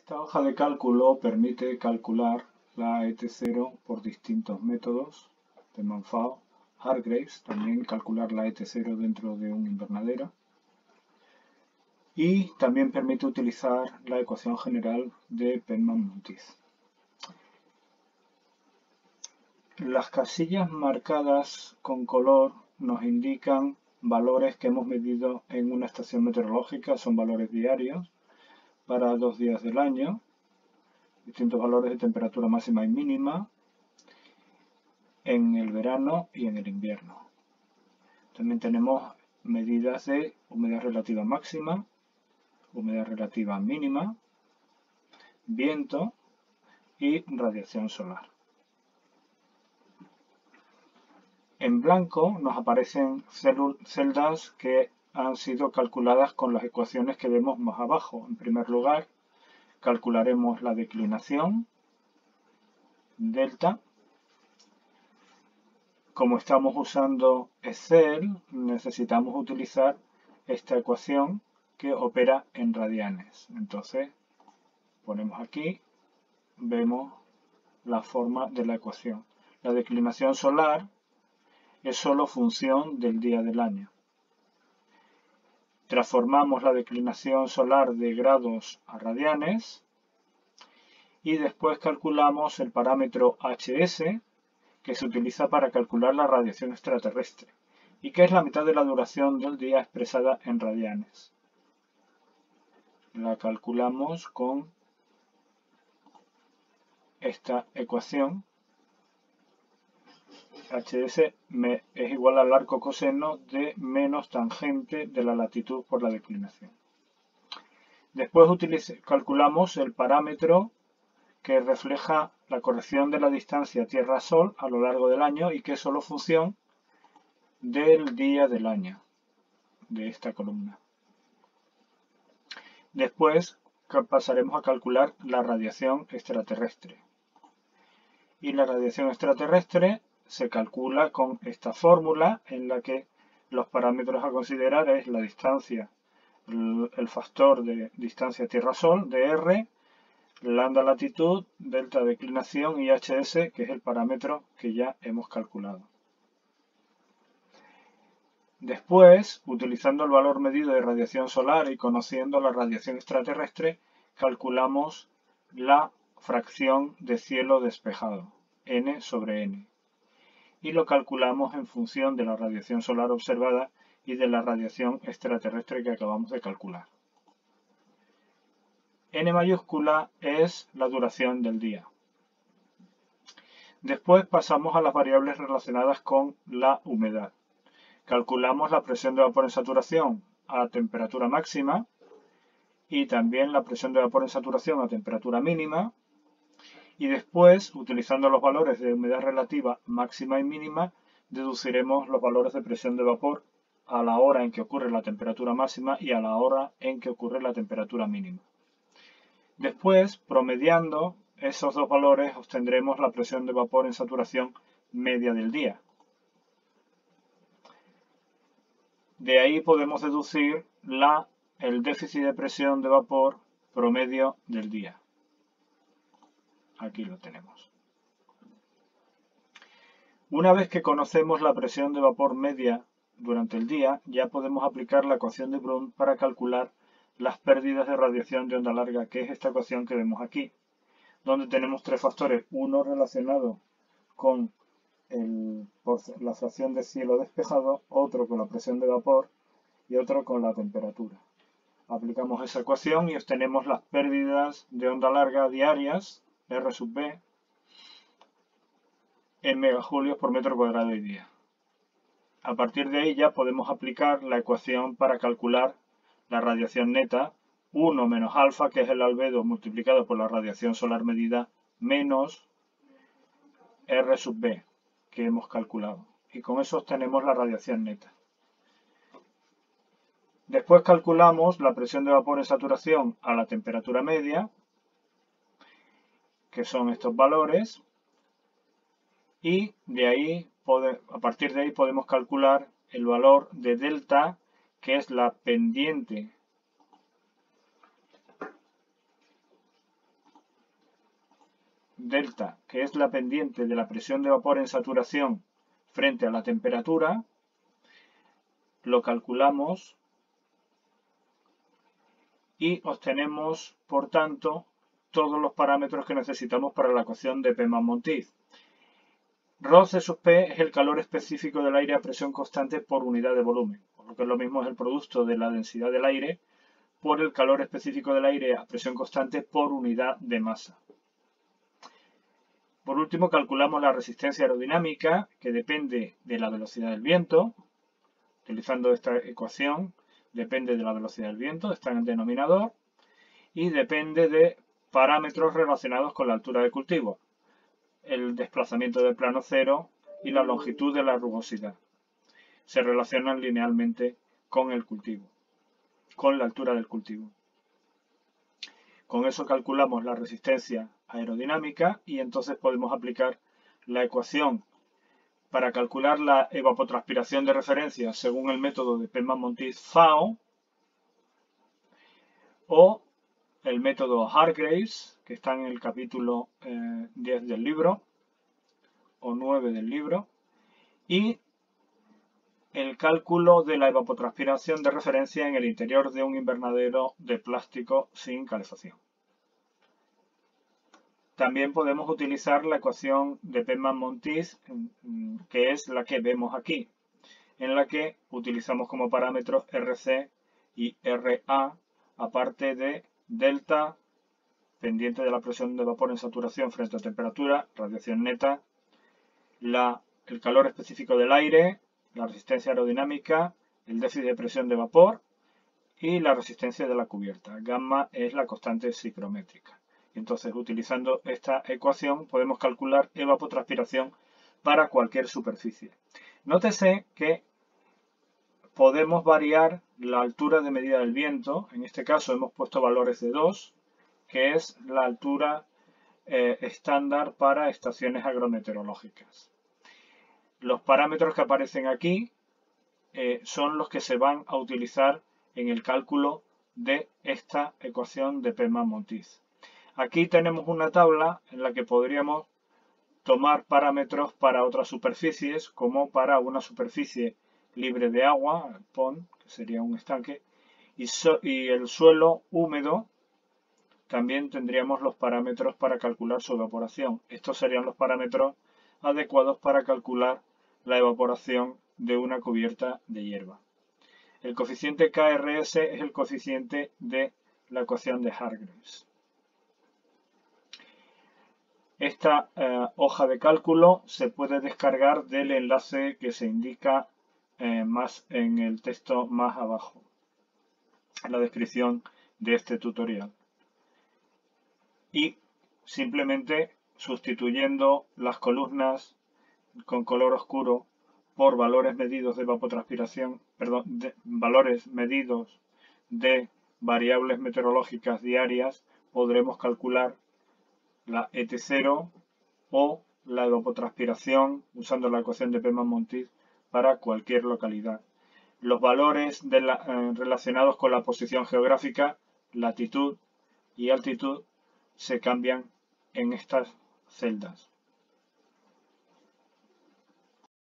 Esta hoja de cálculo permite calcular la ET0 por distintos métodos de Monfort, Hargreaves, también calcular la ET0 dentro de un invernadero, y también permite utilizar la ecuación general de Penman-Montiz. Las casillas marcadas con color nos indican valores que hemos medido en una estación meteorológica, son valores diarios para 2 días del año, distintos valores de temperatura máxima y mínima en el verano y en el invierno. También tenemos medidas de humedad relativa máxima, humedad relativa mínima, viento y radiación solar. En blanco nos aparecen celdas que han sido calculadas con las ecuaciones que vemos más abajo. En primer lugar, calcularemos la declinación, delta. Como estamos usando Excel, necesitamos utilizar esta ecuación que opera en radianes. Entonces, ponemos aquí, vemos la forma de la ecuación. La declinación solar es solo función del día del año. Transformamos la declinación solar de grados a radianes y después calculamos el parámetro HS, que se utiliza para calcular la radiación extraterrestre y que es la mitad de la duración del día expresada en radianes. La calculamos con esta ecuación. HS es igual al arco coseno de menos tangente de la latitud por la declinación. Después calculamos el parámetro que refleja la corrección de la distancia Tierra-Sol a lo largo del año y que es solo función del día del año de esta columna. Después pasaremos a calcular la radiación extraterrestre. Y la radiación extraterrestre se calcula con esta fórmula en la que los parámetros a considerar es la distancia, el factor de distancia Tierra-Sol, de R, lambda latitud, delta declinación y HS, que es el parámetro que ya hemos calculado. Después, utilizando el valor medido de radiación solar y conociendo la radiación extraterrestre, calculamos la fracción de cielo despejado, N sobre N. Y lo calculamos en función de la radiación solar observada y de la radiación extraterrestre que acabamos de calcular. N mayúscula es la duración del día. Después pasamos a las variables relacionadas con la humedad. Calculamos la presión de vapor en saturación a temperatura máxima y también la presión de vapor en saturación a temperatura mínima. Y después, utilizando los valores de humedad relativa máxima y mínima, deduciremos los valores de presión de vapor a la hora en que ocurre la temperatura máxima y a la hora en que ocurre la temperatura mínima. Después, promediando esos dos valores, obtendremos la presión de vapor en saturación media del día. De ahí podemos deducir el déficit de presión de vapor promedio del día. Aquí lo tenemos. Una vez que conocemos la presión de vapor media durante el día, ya podemos aplicar la ecuación de Brun para calcular las pérdidas de radiación de onda larga, que es esta ecuación que vemos aquí, donde tenemos tres factores, uno relacionado con la fracción de cielo despejado, otro con la presión de vapor y otro con la temperatura. Aplicamos esa ecuación y obtenemos las pérdidas de onda larga diarias, R sub B, en megajulios por metro cuadrado y día. A partir de ahí ya podemos aplicar la ecuación para calcular la radiación neta, 1 menos alfa, que es el albedo multiplicado por la radiación solar medida, menos R sub B, que hemos calculado. Y con eso obtenemos la radiación neta. Después calculamos la presión de vapor en saturación a la temperatura media, que son estos valores, y de ahí, a partir de ahí podemos calcular el valor de delta, que es la pendiente delta, que es la pendiente de la presión de vapor en saturación frente a la temperatura, lo calculamos y obtenemos, por tanto, todos los parámetros que necesitamos para la ecuación de Peman-Montiz. Rho C sub P es el calor específico del aire a presión constante por unidad de volumen, por lo que es lo mismo es el producto de la densidad del aire por el calor específico del aire a presión constante por unidad de masa. Por último, calculamos la resistencia aerodinámica, que depende de la velocidad del viento. Utilizando esta ecuación, depende de la velocidad del viento, está en el denominador, y depende de parámetros relacionados con la altura de cultivo, el desplazamiento del plano cero y la longitud de la rugosidad. Se relacionan linealmente con el cultivo, con la altura del cultivo. Con eso calculamos la resistencia aerodinámica y entonces podemos aplicar la ecuación para calcular la evapotranspiración de referencia según el método de Peman-Montiz-FAO o el método Hargreaves, que está en el capítulo 10 del libro o 9 del libro, y el cálculo de la evapotranspiración de referencia en el interior de un invernadero de plástico sin calefacción. También podemos utilizar la ecuación de Peman-Montiz, que es la que vemos aquí, en la que utilizamos como parámetros RC y RA, aparte de delta, pendiente de la presión de vapor en saturación frente a temperatura, radiación neta, el calor específico del aire, la resistencia aerodinámica, el déficit de presión de vapor y la resistencia de la cubierta. Gamma es la constante psicométrica. Entonces, utilizando esta ecuación, podemos calcular evapotranspiración para cualquier superficie. Nótese que podemos variar la altura de medida del viento. En este caso hemos puesto valores de 2, que es la altura estándar para estaciones agrometeorológicas. Los parámetros que aparecen aquí son los que se van a utilizar en el cálculo de esta ecuación de Peman-Montiz. Aquí tenemos una tabla en la que podríamos tomar parámetros para otras superficies, como para una superficie libre de agua, pond, que sería un estanque, y el suelo húmedo. También tendríamos los parámetros para calcular su evaporación. Estos serían los parámetros adecuados para calcular la evaporación de una cubierta de hierba. El coeficiente KRS es el coeficiente de la ecuación de Hargreaves. Esta hoja de cálculo se puede descargar del enlace que se indica más en el texto más abajo, en la descripción de este tutorial. Y simplemente sustituyendo las columnas con color oscuro por valores medidos de evapotranspiración, valores medidos de variables meteorológicas diarias, podremos calcular la ET0 o la evapotranspiración usando la ecuación de Peman-Montiz para cualquier localidad. Los valores relacionados con la posición geográfica, latitud y altitud se cambian en estas celdas.